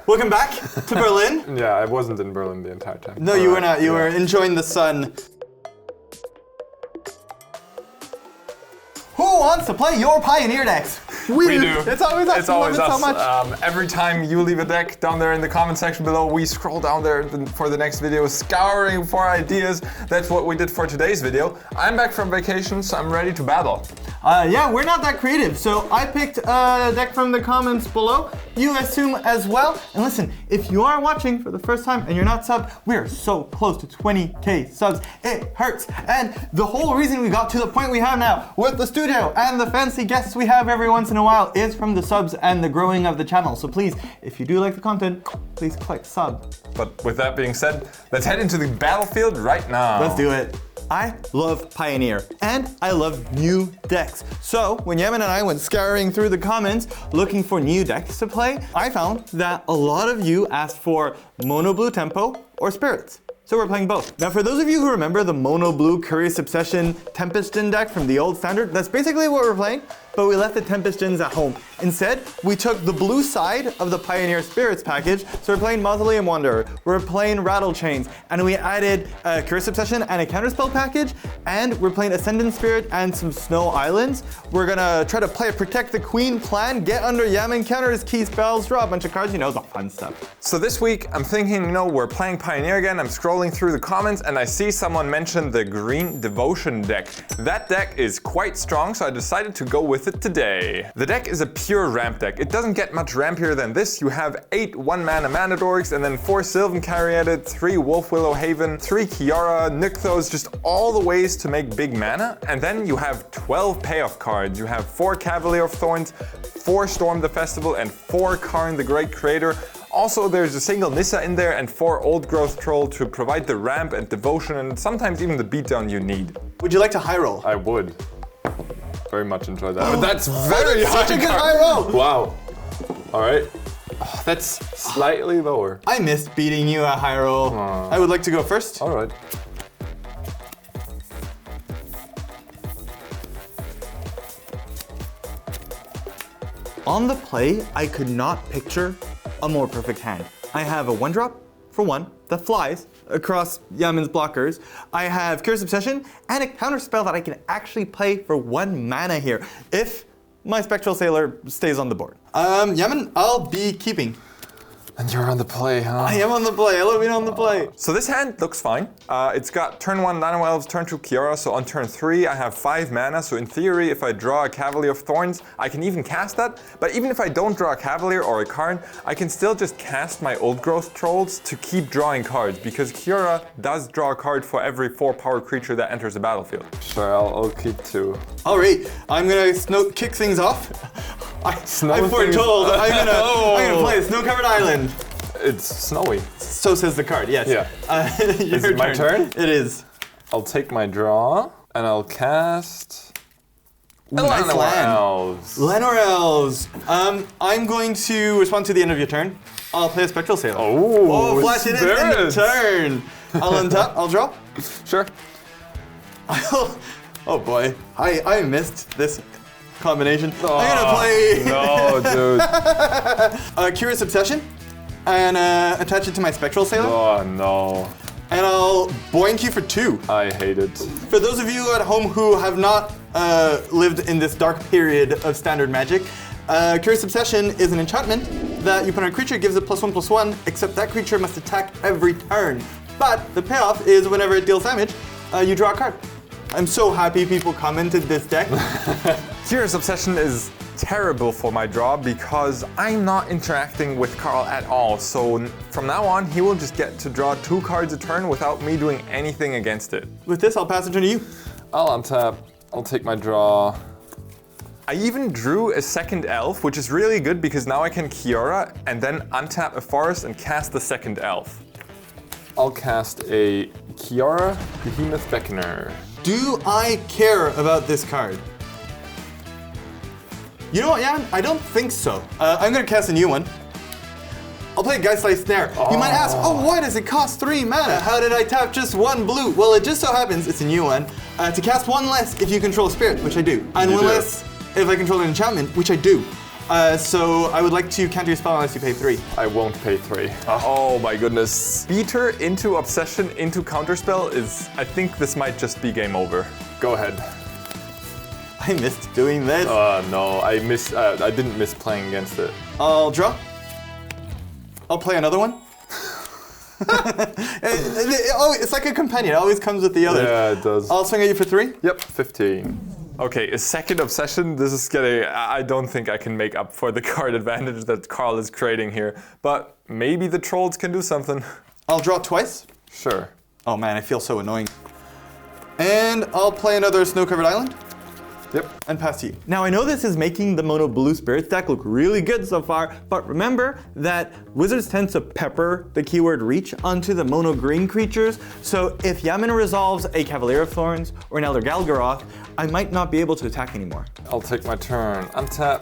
Welcome back to Berlin. Yeah, I wasn't in Berlin the entire time. No, you were not. You were enjoying the sun. Who wants to play your Pioneer decks? We do. It's always us. It's always us. So much. Every time you leave a deck down there in the comment section below, we scroll down there for the next video, scouring for ideas. That's what we did for today's video. I'm back from vacation, so I'm ready to battle. Yeah, we're not that creative, so I picked a deck from the comments below. You assume as well. And listen, if you are watching for the first time and you're not subbed, we are so close to 20K subs. It hurts. And the whole reason we got to the point we have now with the studio and the fancy guests we have every once in a while is from the subs and the growing of the channel. So please, if you do like the content, please click sub. But with that being said, let's head into the battlefield right now. Let's do it. I love Pioneer, and I love new decks. So when Jamin and I went scouring through the comments looking for new decks to play, I found that a lot of you asked for Mono Blue Tempo or Spirits. So we're playing both. Now for those of you who remember the Mono Blue Curious Obsession Tempest Djinn deck from the old standard, that's basically what we're playing, but we left the Tempest Djinns at home. Instead, we took the blue side of the Pioneer Spirits package, so we're playing Mausoleum Wanderer, we're playing Rattle Chains, and we added a Curious Obsession and a Counterspell package, and we're playing Ascendant Spirit and some Snow Islands. We're gonna try to play a Protect the Queen plan, get under Jamin counters, key spells, draw a bunch of cards, you know, the fun stuff. So this week, I'm thinking, you know, we're playing Pioneer again. I'm scrolling through the comments and I see someone mention the Green Devotion deck. That deck is quite strong, so I decided to go with it today. The deck is a pure ramp deck. It doesn't get much rampier than this. You have 8 1-mana Mana Dorks and then 4 Sylvan Caryatid, 3 Wolfwillow Haven, 3 Kiara, Nykthos, just all the ways to make big mana. And then you have 12 payoff cards. You have 4 Cavalier of Thorns, 4 Storm the Festival, and 4 Karn the Great Creator. Also, there's a single Nissa in there and 4 Old Growth Troll to provide the ramp and devotion and sometimes even the beatdown you need. Would you like to high roll? I would. Very much enjoy that. But that's very that's such a good high roll! Wow. All right. Oh, that's slightly lower. I missed beating you at high roll. I would like to go first. All right. On the play, I could not picture a more perfect hand. I have a 1-drop for 1 that flies across Jamin's blockers. I have Curious Obsession and a counter spell that I can actually play for 1 mana here if my Spectral Sailor stays on the board. Jamin, I'll be keeping. And you're on the play, huh? I am on the play. I love being on the play. So this hand looks fine. It's got turn 1 Nano Elves, turn 2 Kiara, so on turn 3 I have 5 mana, so in theory if I draw a Cavalier of Thorns, I can even cast that. But even if I don't draw a Cavalier or a Karn, I can still just cast my Old Growth Trolls to keep drawing cards, because Kiara does draw a card for every 4 power creature that enters the battlefield. Sure, I'll keep 2. All right, I'm gonna kick things off. I foretold I'm gonna play a snow-covered island. It's snowy. So says the card, yes. Yeah. Is it my turn? It is. I'll take my draw and I'll cast nice land. Elves. Lenor Elves. I'm going to respond to the end of your turn. I'll play a Spectral Sailor. Oh, flash it in the turn. I'll untap, I'll draw. Sure. Oh boy, I missed this combination. I'm gonna play. No, dude. Curious Obsession, and attach it to my Spectral Sailor. Oh no. And I'll boink you for 2. I hate it. For those of you at home who have not lived in this dark period of standard Magic, Curious Obsession is an enchantment that you put on a creature, gives it +1/+1, except that creature must attack every turn. But the payoff is whenever it deals damage, you draw a card. I'm so happy people commented this deck. Curious Obsession is terrible for my draw because I'm not interacting with Carl at all. So from now on, he will just get to draw 2 cards a turn without me doing anything against it. With this, I'll pass the turn to you. I'll untap. I'll take my draw. I even drew a second elf, which is really good because now I can Kiara and then untap a forest and cast the second elf. I'll cast a Kiara Behemoth Beckoner. Do I care about this card? You know what, Jan? I don't think so. I'm gonna cast a new one. I'll play Geistlight Snare. You might ask, oh, why does it cost 3 mana? How did I tap just 1 blue? Well, it just so happens, it's a new one, to cast 1 less if you control Spirit, which I do. And 1 less if I control an enchantment, which I do. So I would like to counter your spell unless you pay 3. I won't pay 3. Oh my goodness. Beater into Obsession into Counterspell is... I think this might just be game over. Go ahead. I missed doing this. No, I didn't miss playing against it. I'll draw. I'll play another one. It's like a companion. It always comes with the other. Yeah, it does. I'll swing at you for 3. Yep, 15. Okay, a second Obsession. This is getting... I don't think I can make up for the card advantage that Carl is creating here. But maybe the trolls can do something. I'll draw twice. Sure. Oh man, I feel so annoying. And I'll play another snow-covered island. Yep. And pass to you. Now I know this is making the Mono Blue Spirits deck look really good so far, but remember that Wizards tend to pepper the keyword reach onto the Mono Green creatures, so if Yamin resolves a Cavalier of Thorns or an Elder Galgaroth, I might not be able to attack anymore. I'll take my turn. Untap,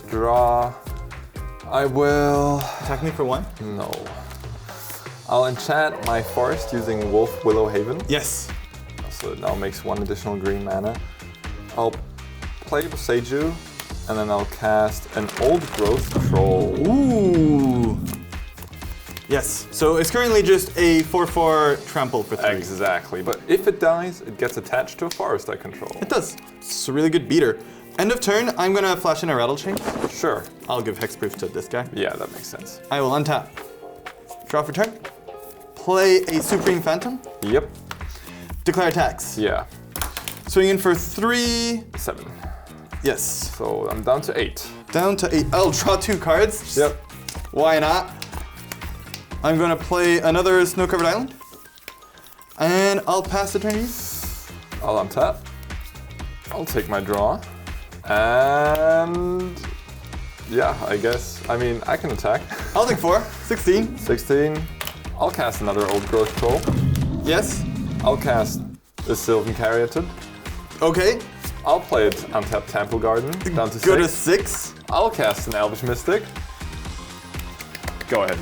draw. I will... Attack me for 1? No. I'll enchant my forest using Wolf Willow Haven. Yes. So it now makes 1 additional green mana. I'll play Seiju, and then I'll cast an Old Growth Troll. Ooh. Yes, so it's currently just a 4/4 trample for 3. Exactly, but if it dies, it gets attached to a forest I control. It does. It's a really good beater. End of turn, I'm gonna flash in a Rattle Chain. Sure. I'll give Hexproof to this guy. Yeah, that makes sense. I will untap. Draw for turn. Play a Supreme Phantom. Yep. Declare attacks. Yeah. Swing in for 3. 7. Yes. So I'm down to 8. Down to 8. I'll draw 2 cards. Yep. Why not? I'm gonna play another Snow-Covered Island. And I'll pass the turn to you. I'll untap. I'll take my draw. And... yeah, I guess. I mean, I can attack. I'll take 4. 16. 16. I'll cast another Old Growth Troll. Yes. I'll cast a Sylvan Caryatid. Okay. I'll play it untap Temple Garden, down to 6. Go to 6. I'll cast an Elvish Mystic. Go ahead.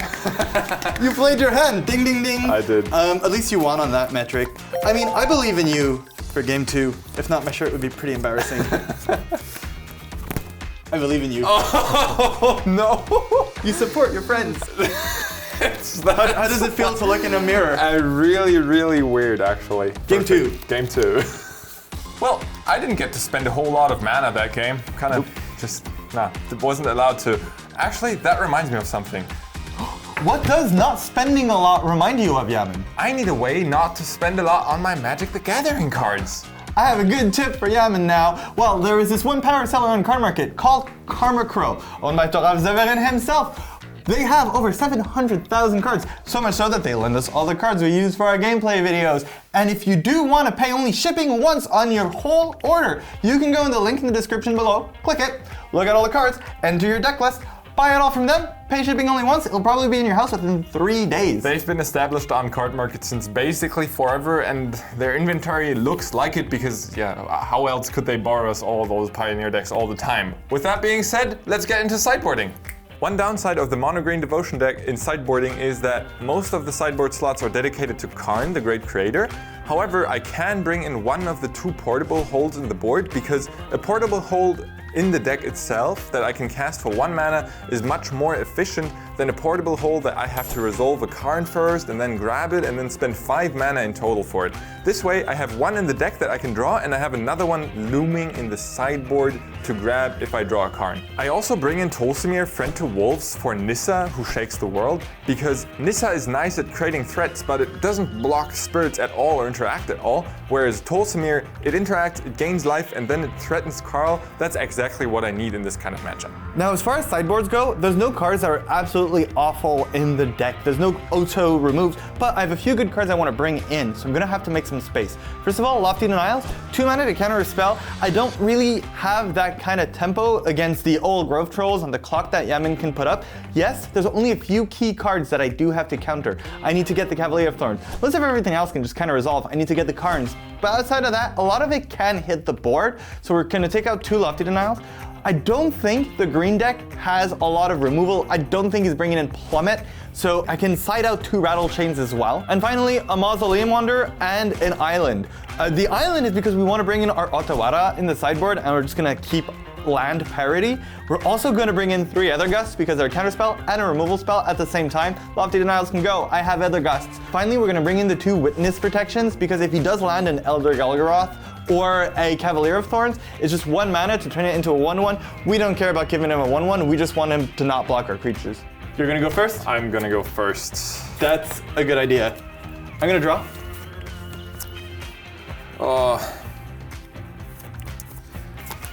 You played your hand. Ding, ding, ding. I did. At least you won on that metric. I mean, I believe in you for game 2. If not, my shirt would be pretty embarrassing. I believe in you. Oh, no. You support your friends. How does it feel to look in a mirror? Really, really weird, actually. Game 2. Game 2. Well, I didn't get to spend a whole lot of mana that game. Kind of just, wasn't allowed to. Actually, that reminds me of something. What does not spending a lot remind you of, Yamin? I need a way not to spend a lot on my Magic the Gathering cards. I have a good tip for Yamin now. Well, there is this one power seller on Cardmarket called Karma Crow, owned by Torav Zeverin himself. They have over 700,000 cards, so much so that they lend us all the cards we use for our gameplay videos. And if you do want to pay only shipping once on your whole order, you can go in the link in the description below, click it, look at all the cards, enter your deck list, buy it all from them, pay shipping only once, it'll probably be in your house within 3 days. They've been established on Cardmarket since basically forever, and their inventory looks like it because, yeah, how else could they borrow us all those Pioneer decks all the time? With that being said, let's get into sideboarding. One downside of the Mono Green Devotion deck in sideboarding is that most of the sideboard slots are dedicated to Karn, the Great Creator. However, I can bring in one of the 2 portable holds in the board because a portable hold in the deck itself that I can cast for 1 mana is much more efficient than a portable hold that I have to resolve a Karn first and then grab it and then spend 5 mana in total for it. This way I have 1 in the deck that I can draw and I have another one looming in the sideboard to grab if I draw a Karn. I also bring in Tolsimir, Friend to Wolves for Nissa, who shakes the world, because Nissa is nice at creating threats, but it doesn't block spirits at all or interact at all, whereas Tolsimir, it interacts, it gains life, and then it threatens Carl. That's exactly what I need in this kind of matchup. Now, as far as sideboards go, there's no cards that are absolutely awful in the deck. There's no auto removes, but I have a few good cards I want to bring in, so I'm gonna have to make some space. First of all, Lofty Denials, 2 mana to counter a spell. I don't really have that kind of tempo against the Old Growth Trolls on the clock that Yamin can put up. Yes, there's only a few key cards that I do have to counter. I need to get the Cavalier of Thorns. Most of everything else can just kind of resolve. I need to get the Karns. But outside of that, a lot of it can hit the board, so we're gonna take out 2 Lofty Denials. I don't think the green deck has a lot of removal. I don't think he's bringing in Plummet, so I can side out 2 Rattle Chains as well. And finally, a Mausoleum Wanderer and an Island. The Island is because we want to bring in our Otawara in the sideboard, and we're just gonna keep land parity. We're also going to bring in 3 Ether Gusts because they're a counterspell and a removal spell at the same time. Lofty Denials can go. I have Ether Gusts. Finally, we're going to bring in the 2 Witness Protections because if he does land an Elder Golgoroth or a Cavalier of Thorns, it's just 1 mana to turn it into a 1/1. We don't care about giving him a 1/1. We just want him to not block our creatures. You're going to go first? I'm going to go first. That's a good idea. I'm going to draw.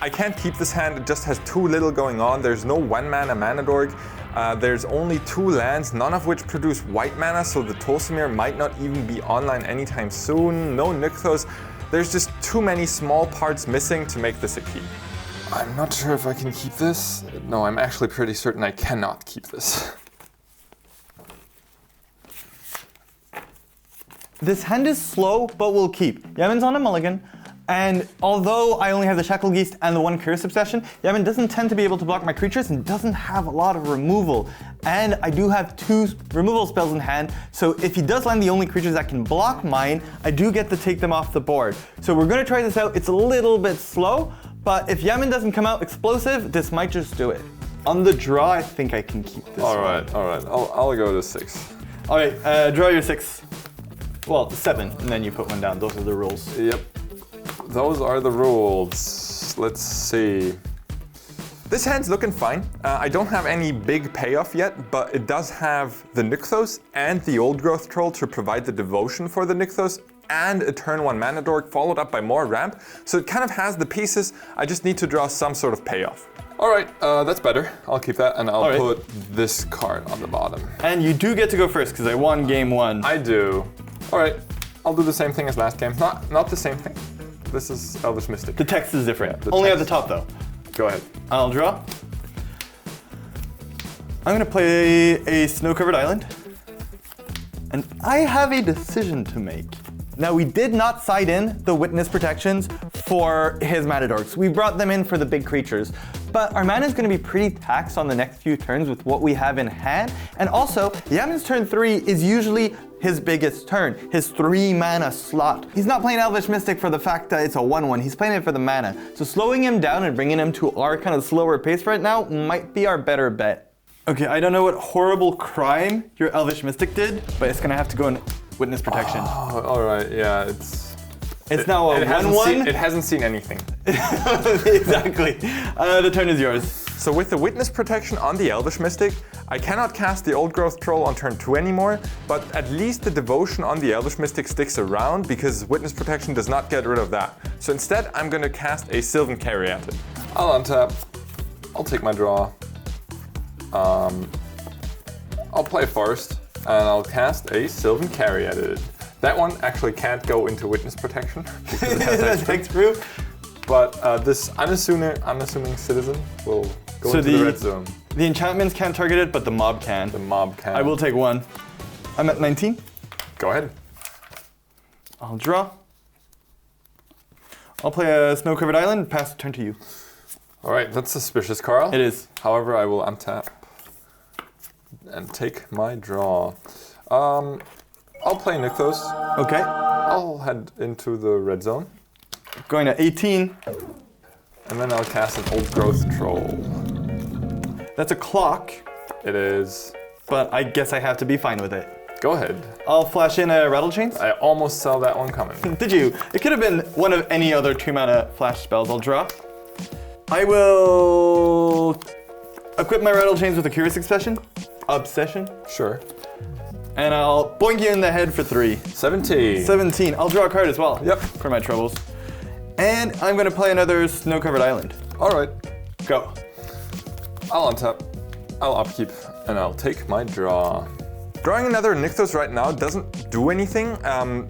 I can't keep this hand, it just has too little going on. There's no 1 mana Mana Dork. There's only 2 lands, none of which produce white mana, so the Tosimir might not even be online anytime soon. No Nykthos. There's just too many small parts missing to make this a keep. I'm not sure if I can keep this. No, I'm actually pretty certain I cannot keep this. This hand is slow, but we'll keep. Yamin's on a mulligan, and although I only have the Shackle Geist and the 1 Curse Obsession, Yamin doesn't tend to be able to block my creatures and doesn't have a lot of removal. And I do have 2 removal spells in hand, so if he does land the only creatures that can block mine, I do get to take them off the board. So we're gonna try this out. It's a little bit slow, but if Yamin doesn't come out explosive, this might just do it. On the draw, I think I can keep this all right. I'll go to 6. All right, draw your 6. Well, 7, and then you put 1 down. Those are the rules. Yep. Those are the rules. Let's see. This hand's looking fine. I don't have any big payoff yet, but it does have the Nykthos and the Old Growth Troll to provide the devotion for the Nykthos and a turn 1 Mana Dork followed up by more ramp. So it kind of has the pieces. I just need to draw some sort of payoff. All right, that's better. I'll keep that and I'll put this card on the bottom. And you do get to go first because I won game 1. I do. All right, I'll do the same thing as last game. Not the same thing. This is Elvish Mystic. The text is different. Yeah, Only at the top though. Go ahead. I'll draw. I'm gonna play a Snow-Covered Island. And I have a decision to make. Now we did not side in the Witness Protections for his Mana Dorks. We brought them in for the big creatures. But our mana is going to be pretty taxed on the next few turns with what we have in hand. And also, Yamin's turn 3 is usually his biggest turn, his 3 mana slot. He's not playing Elvish Mystic for the fact that it's a 1/1, he's playing it for the mana. So slowing him down and bringing him to our kind of slower pace right now might be our better bet. Okay, I don't know what horrible crime your Elvish Mystic did, but it's gonna have to go in Witness Protection. Oh, all right, yeah, It's now a 1/1. It hasn't seen anything. Exactly. The turn is yours. So with the Witness Protection on the Elvish Mystic, I cannot cast the Old Growth Troll on turn 2 anymore, but at least the Devotion on the Elvish Mystic sticks around because Witness Protection does not get rid of that. So instead, I'm going to cast a Sylvan Caryatid. I'll untap. I'll take my draw. I'll play first, and I'll cast a Sylvan Caryatid. That one actually can't go into Witness Protection because it has hexproof. But this unassuming citizen will go into the red zone. The enchantments can't target it, but the mob can. The mob can. I will take 1. I'm at 19. Go ahead. I'll draw. I'll play a Snow-Covered Island, pass the turn to you. All right, that's suspicious, Carl. It is. However, I will untap and take my draw. I'll play Nykthos. Okay. I'll head into the red zone. Going to 18. And then I'll cast an Old Growth Troll. That's a clock. It is. But I guess I have to be fine with it. Go ahead. I'll flash in a Rattle Chains. I almost saw that one coming. Did you? It could have been one of any other 2 mana flash spells. I'll draw. I will equip my Rattle Chains with a Curious Obsession. Sure. And I'll boink you in the head for 3. 17. 17. I'll draw a card as well. Yep. For my troubles. And I'm going to play another Snow-Covered Island. All right. Go. I'll untap. I'll upkeep. And I'll take my draw. Drawing another Nykthos right now doesn't do anything.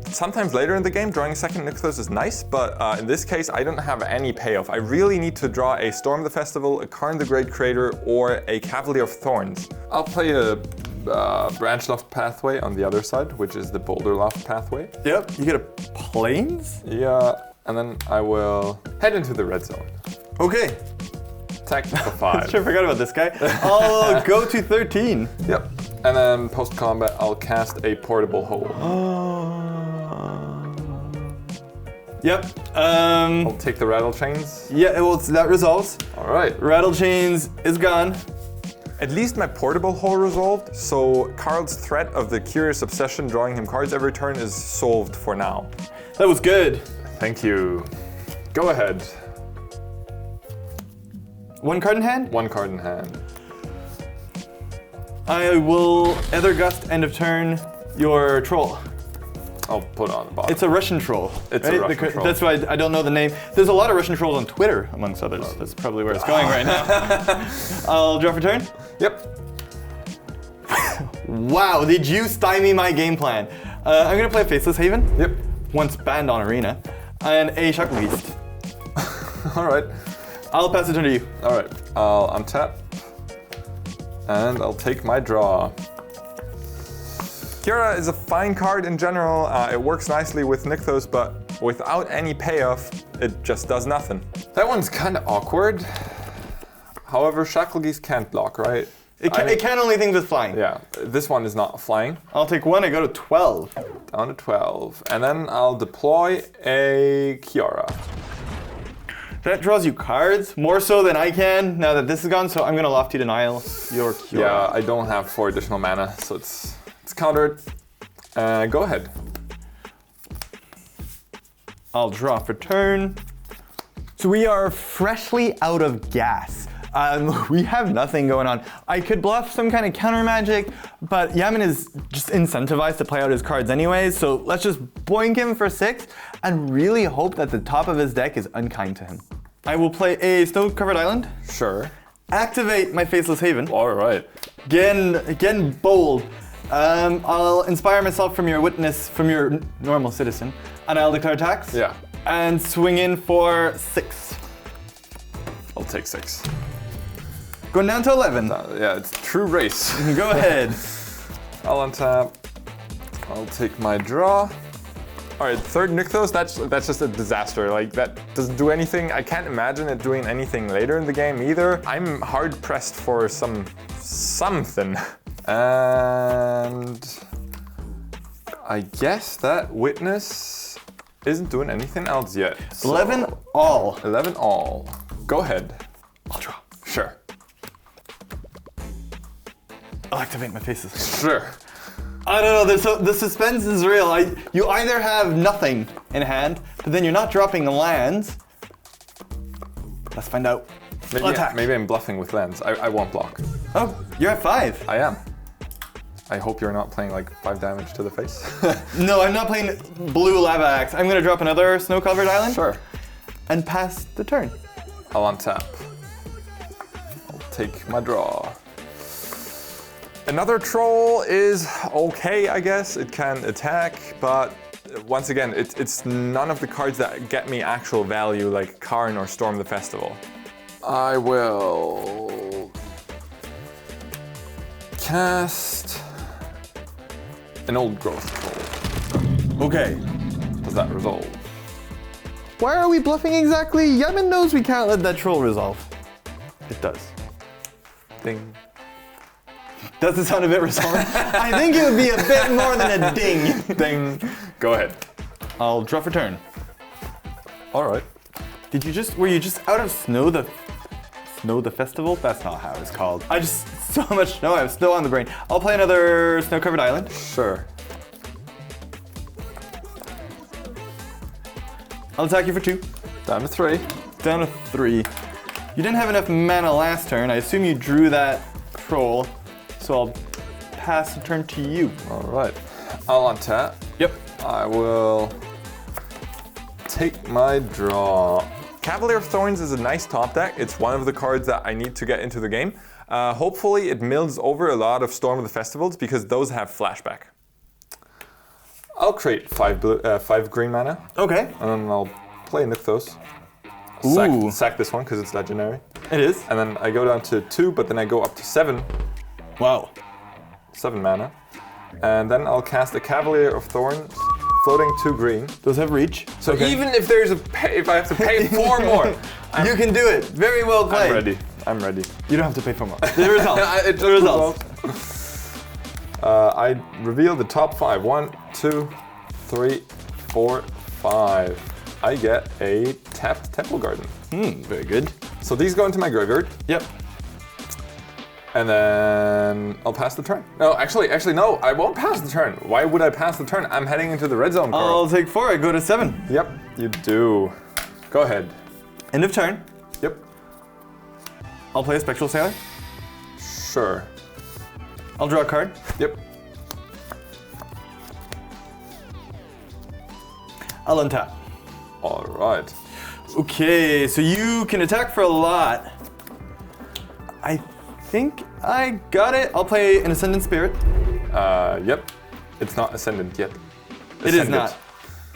Sometimes later in the game, drawing a second Nykthos is nice, but in this case, I don't have any payoff. I really need to draw a Storm the Festival, a Karn the Great Crater, or a Cavalier of Thorns. I'll play a Branch Loft pathway on the other side, which is the Boulder Loft pathway. Yep, you get a Plains? Yeah, and then I will head into the red zone. Okay. Attack for 5. Sure forgot about this guy. I'll go to 13. Yep. And then post-combat, I'll cast a Portable Hole. Yep. I'll take the rattle chains. Yeah, well, that resolves. All right. Rattle chains is gone. At least my portable hole resolved, so Carl's threat of the curious obsession drawing him cards every turn is solved for now. That was good. Thank you. Go ahead. 1 card in hand? 1 card in hand. I will Ether Gust end of turn your troll. I'll put it on the bottom. It's a Russian troll. It's a Russian troll. That's why I don't know the name. There's a lot of Russian trolls on Twitter, amongst others. That's probably where it's going right now. I'll draw for turn. Yep. Wow, did you stymie my game plan? I'm gonna play Faceless Haven. Yep. Once banned on Arena. And a Shackle Beast. All right. I'll pass the turn to you. All right. I'll untap. And I'll take my draw. Kiora is a fine card in general. It works nicely with Nykthos, but without any payoff, it just does nothing. That one's kind of awkward. However, Shacklegeese can't block, right? It can only things with flying. Yeah, this one is not flying. I'll take 1, I go to 12. Down to 12. And then I'll deploy a Kiora. That draws you cards, more so than I can now that this is gone, so I'm gonna Lofty Denial your Kiora. Yeah, I don't have 4 additional mana, so it's countered. Go ahead. I'll draw for turn. So we are freshly out of gas. We have nothing going on. I could bluff some kind of counter magic, but Jamin is just incentivized to play out his cards anyways, so let's just boink him for 6 and really hope that the top of his deck is unkind to him. I will play a Snow-Covered Island. Sure. Activate my Faceless Haven. All right. Again bold. I'll inspire myself from your witness, from your normal citizen, and I'll declare attacks. Yeah. And swing in for 6. I'll take 6. Going down to 11. Yeah, it's true race. Go ahead. I'll untap. I'll take my draw. All right, 3rd Nykthos, that's just a disaster. Like, that doesn't do anything. I can't imagine it doing anything later in the game either. I'm hard pressed for something. And I guess that witness isn't doing anything else yet. So 11 all. 11 all. Go ahead. I'll draw. Sure. I'll activate my Faces. Sure. I don't know, the suspense is real. You either have nothing in hand, but then you're not dropping lands. Let's find out. Maybe I'm bluffing with lands. I won't block. Oh, you're at 5. I am. I hope you're not playing like 5 damage to the face. No, I'm not playing blue Lava Axe. I'm gonna drop another Snow-Covered Island. Sure. And pass the turn. I'll untap. I'll take my draw. Another troll is okay, I guess. It can attack, but once again, it's none of the cards that get me actual value like Karn or Storm the Festival. I will cast an Old Growth Troll. Okay. Does that resolve? Why are we bluffing exactly? Jamin knows we can't let that troll resolve. It does. Ding. Does it sound a bit resolving? I think it would be a bit more than a ding. Ding. Go ahead. I'll draw for turn. All right. Were you just out of Snow the Festival? That's not how it's called. So much snow, I have snow on the brain. I'll play another Snow-Covered Island. Sure. I'll attack you for 2. Down to 3. Down to 3. You didn't have enough mana last turn. I assume you drew that troll, so I'll pass the turn to you. All right. I'll untap. Yep. I will take my draw. Cavalier of Thorns is a nice top deck. It's one of the cards that I need to get into the game. Hopefully it mills over a lot of Storm of the Festivals because those have flashback. I'll create 5 green mana. Okay. And then I'll play Nykthos. Sack this one because it's legendary. It is. And then I go down to 2, but then I go up to 7. Wow. 7 mana. And then I'll cast a Cavalier of Thorns, floating 2 green. Those have reach. So even if there's if I have to pay 4 more, you can do it. Very well played. I'm ready. You don't have to pay 4 more. The results. The results. I reveal the top 5. 1, 2, 3, 4, 5. I get a tapped Temple Garden. Very good. So these go into my graveyard. Yep. And then I'll pass the turn. No, actually, no, I won't pass the turn. Why would I pass the turn? I'm heading into the red zone, Carl. I'll take 4, I go to 7. Yep, you do. Go ahead. End of turn. Yep. I'll play a Spectral Sailor. Sure. I'll draw a card. Yep. I'll untap. All right. Okay, so you can attack for a lot. I think I got it. I'll play an Ascendant Spirit. Yep. It's not Ascendant yet. It is not.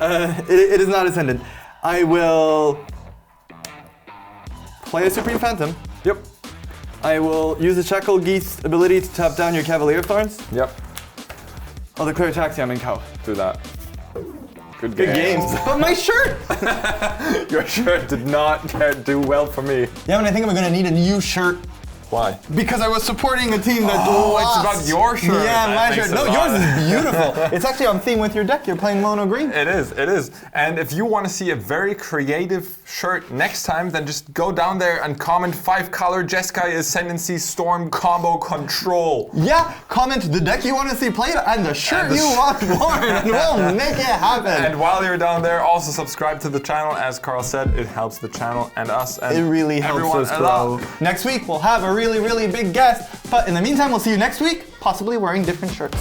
It is not Ascendant. I will play a Supreme Phantom. Yep. I will use the Shackle Geese ability to tap down your Cavalier of Thorns. Yep. I'll declare attacks, Jamin Carl. Do that. Good Games. But my shirt! Your shirt did not do well for me. Yeah, and I think I'm gonna need a new shirt. Why? Because I was supporting a team that Oh, lost. it's about your shirt. Yeah, That my makes shirt. it No, a yours lot. is beautiful. It's actually on theme with your deck. You're playing mono green. It is, it is. And if you want to see a very creative shirt next time, then just go down there and comment 5-color Jeskai Ascendancy Storm combo control. Yeah, comment the deck you want to see played and the shirt And the you want worn, and we'll make it happen. And while you're down there, also subscribe to the channel. As Carl said, it helps the channel and us and It really everyone helps us a lot. grow. Next week we'll have a really, really big guest. But in the meantime, we'll see you next week, possibly wearing different shirts.